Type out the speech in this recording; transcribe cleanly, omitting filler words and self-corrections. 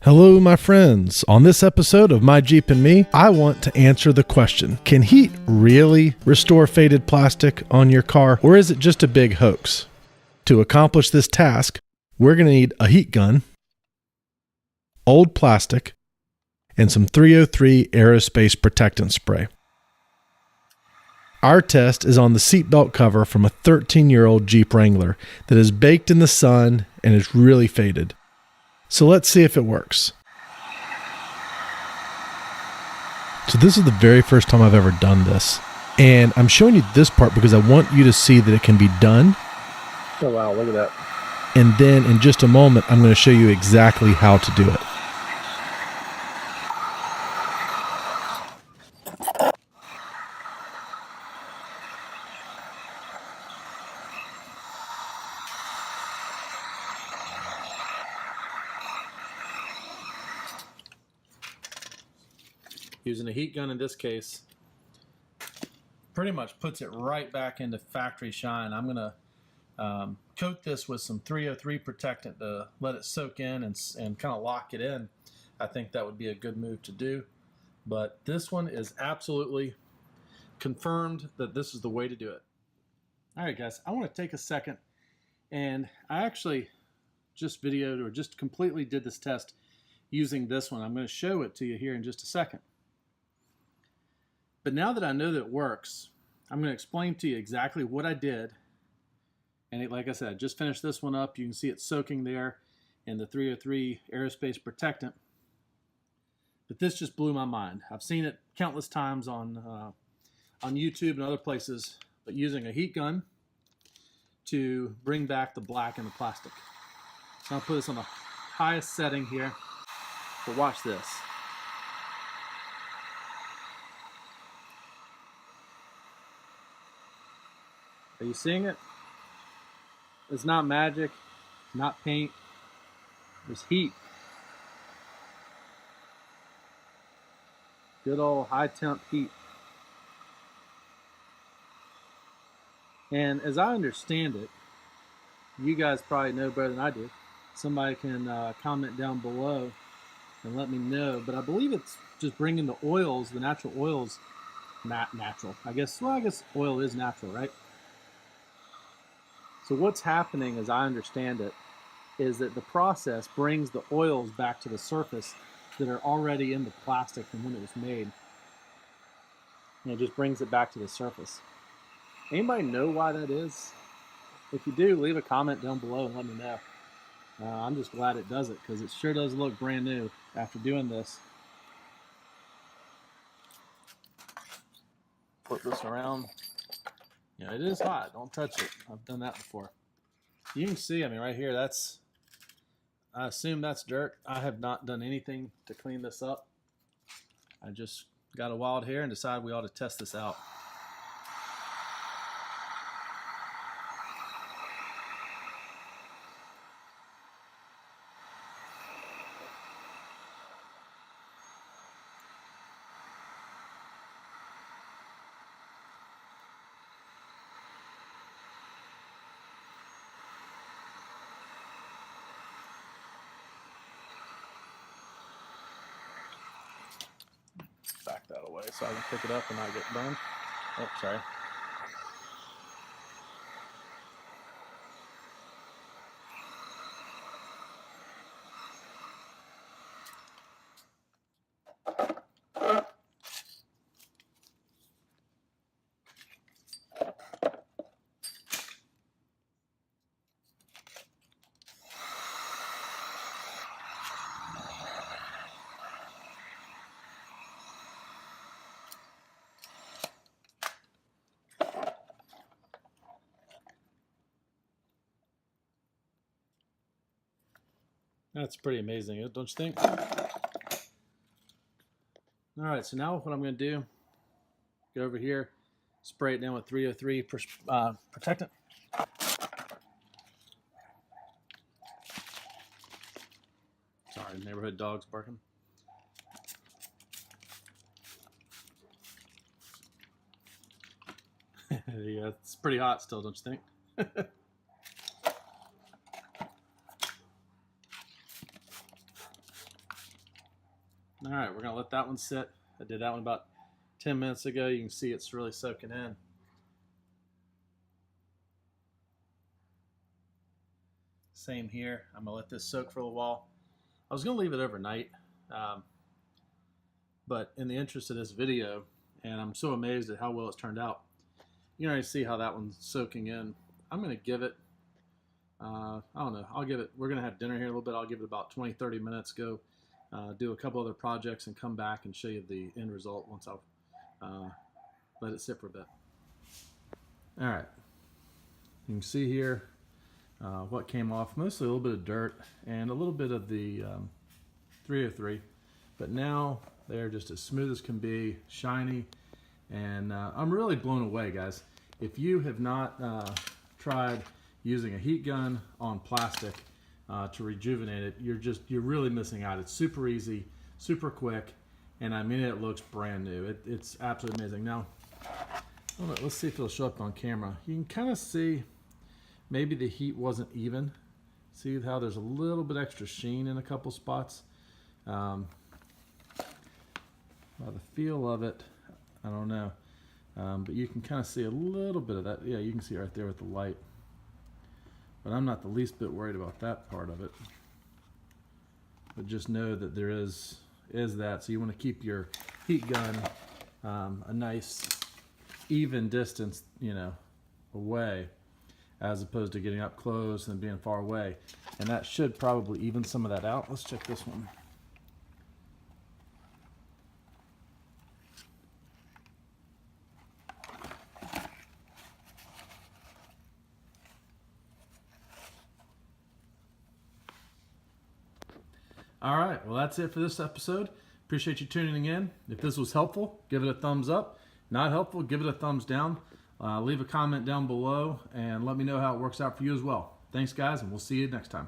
Hello, my friends. On this episode of My Jeep and Me, I want to answer the question, can heat really restore faded plastic on your car, or is it just a big hoax? To accomplish this task, we're going to need a heat gun, old plastic, and some 303 aerospace protectant spray. Our test is on the seatbelt cover from a 13-year-old Jeep Wrangler that is baked in the sun and is really faded. So let's see if it works. So this is the very first time I've ever done this. And I'm showing you this part because I want you to see that it can be done. Oh wow, look at that. And then in just a moment, I'm going to show you exactly how to do it. Using a heat gun in this case pretty much puts it right back into factory shine. I'm going to coat this with some 303 protectant to let it soak in and kind of lock it in. I think that would be a good move to do. But this one is absolutely confirmed that this is the way to do it. All right, guys, I want to take a second, and I actually just videoed or just completely did this test using this one. I'm going to show it to you here in just a second. But now that I know that it works, I'm going to explain to you exactly what I did. And like I said, I just finished this one up. You can see it soaking there in the 303 aerospace protectant. But this just blew my mind. I've seen it countless times on YouTube and other places, but using a heat gun to bring back the black in the plastic. So I'll put this on the highest setting here. But watch this. Are you seeing it? It's not magic, not paint, there's heat. Good old high temp heat. And as I understand it, you guys probably know better than I do. Somebody can comment down below and let me know. But I believe it's just bringing the oils, the natural oils, not natural. I guess oil is natural, right? So what's happening, as I understand it, is that the process brings the oils back to the surface that are already in the plastic from when it was made. And it just brings it back to the surface. Anybody know why that is? If you do, leave a comment down below and let me know. I'm just glad it does it because it sure does look brand new after doing this. Flip this around. Yeah, it is hot. Don't touch it. I've done that before. You can see, I mean, right here, I assume that's dirt. I have not done anything to clean this up. I just got a wild hair and decided we ought to test this out. Back that away so I can pick it up and not get burned. Oh, sorry. That's pretty amazing, don't you think? All right, so now what I'm going to do, go over here, spray it down with 303 protectant. Sorry, neighborhood dog's barking. Yeah, it's pretty hot still, don't you think? All right, we're gonna let that one sit. I did that one about 10 minutes ago. You can see it's really soaking in. Same here. I'm gonna let this soak for a little while. I was gonna leave it overnight, but in the interest of this video, and I'm so amazed at how well it's turned out, you can already see how that one's soaking in. I'm gonna give it, I don't know, I'll give it, we're gonna have dinner here in a little bit. I'll give it about 20-30 minutes, go do a couple other projects and come back and show you the end result once I've let it sit for a bit. All right, you can see here what came off, mostly a little bit of dirt and a little bit of the 303, but now they're just as smooth as can be, shiny, and I'm really blown away, guys. If you have not tried using a heat gun on plastic to rejuvenate it, you're really missing out. It's super easy, super quick, and I mean it looks brand new. It's absolutely amazing. Now, let's see if it'll show up on camera. You can kind of see maybe the heat wasn't even. See how there's a little bit extra sheen in a couple spots. By the feel of it, I don't know. But you can kind of see a little bit of that. Yeah, you can see right there with the light. But I'm not the least bit worried about that part of it. But just know that there is that. So you want to keep your heat gun a nice even distance, away, as opposed to getting up close and being far away. And that should probably even some of that out. Let's check this one. All right, well, that's it for this episode. Appreciate you tuning in. If this was helpful, give it a thumbs up. Not helpful, give it a thumbs down. Leave a comment down below and let me know how it works out for you as well. Thanks, guys, and we'll see you next time.